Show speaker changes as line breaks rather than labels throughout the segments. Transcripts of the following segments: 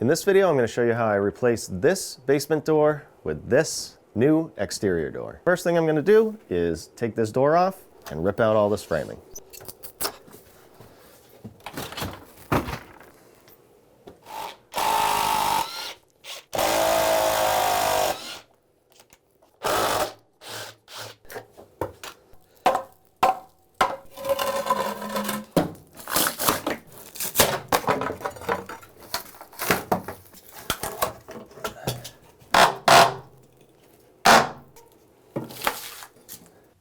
In this video, I'm going to show you how I replace this basement door with this new exterior door. First thing I'm going to do is take this door off and rip out all this framing.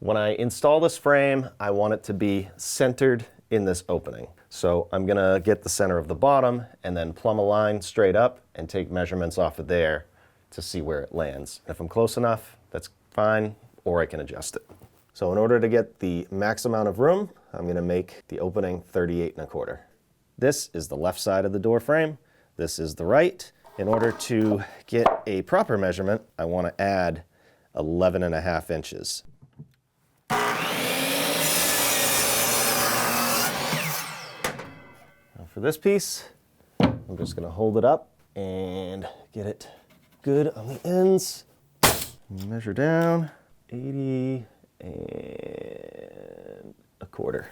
When I install this frame, I want it to be centered in this opening. So I'm gonna get the center of the bottom and then plumb a line straight up and take measurements off of there to see where it lands. If I'm close enough, that's fine, or I can adjust it. So in order to get the max amount of room, I'm gonna make the opening 38 1/4. This is the left side of the door frame. This is the right. In order to get a proper measurement, I wanna add 11 1/2 inches. For this piece, I'm just going to hold it up and get it good on the ends. Measure down 80 1/4.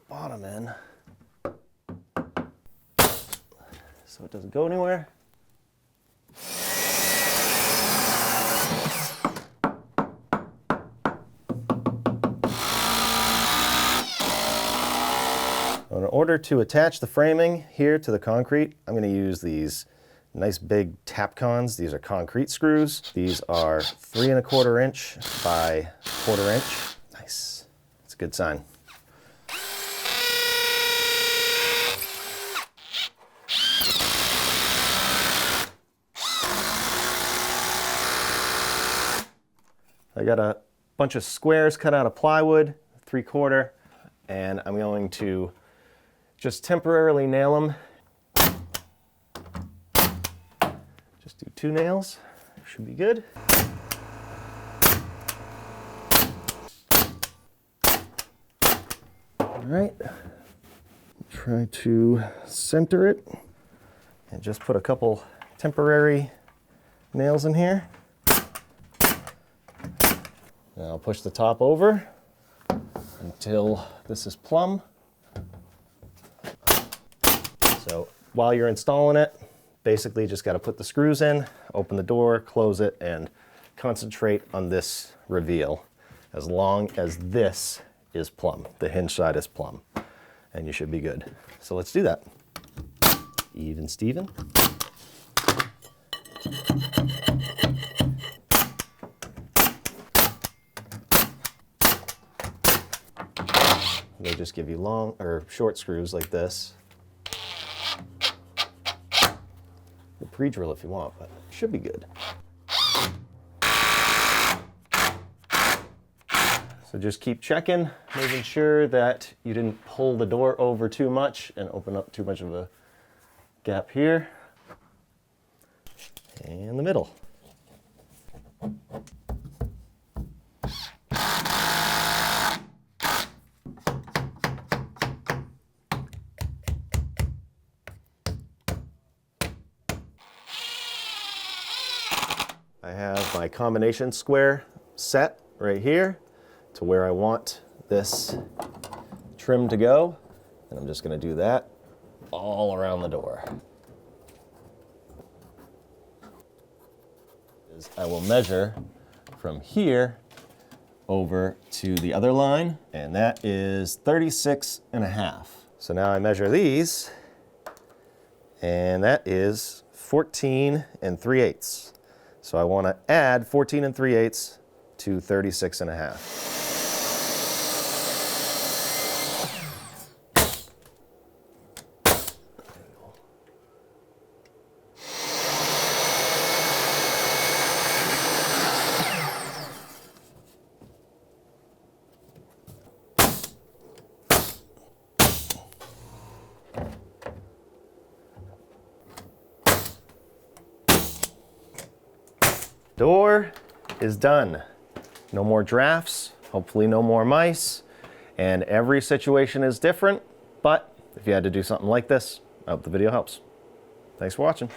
Bottom end, so it doesn't go anywhere. In order to attach the framing here to the concrete, I'm going to use these nice big Tapcons. These are concrete screws. These are 3 1/4 inch by 1/4 inch. Nice. That's a good sign. I got a bunch of squares cut out of plywood, 3/4, and I'm going to just temporarily nail them. Just do 2 nails, should be good. All right, try to center it and just put a couple temporary nails in here. Now I'll push the top over until this is plumb. So while you're installing it, basically just got to put the screws in, open the door, close it, and concentrate on this reveal as long as this is plumb, the hinge side is plumb, and you should be good. So let's do that. Even Steven. They just give you long or short screws like this. Pre-drill if you want, but it should be good. So just keep checking, making sure that you didn't pull the door over too much and open up too much of a gap here. And the middle. I have my combination square set right here to where I want this trim to go, and I'm just going to do that all around the door. I will measure from here over to the other line, and that is 36 1/2. So now I measure these, and that is 14 3/8. So I want to add 14 3/8 to 36 1/2. Door is done. No more drafts Hopefully no more mice. And every situation is different, but if you had to do something like this, I hope the video helps. Thanks for watching.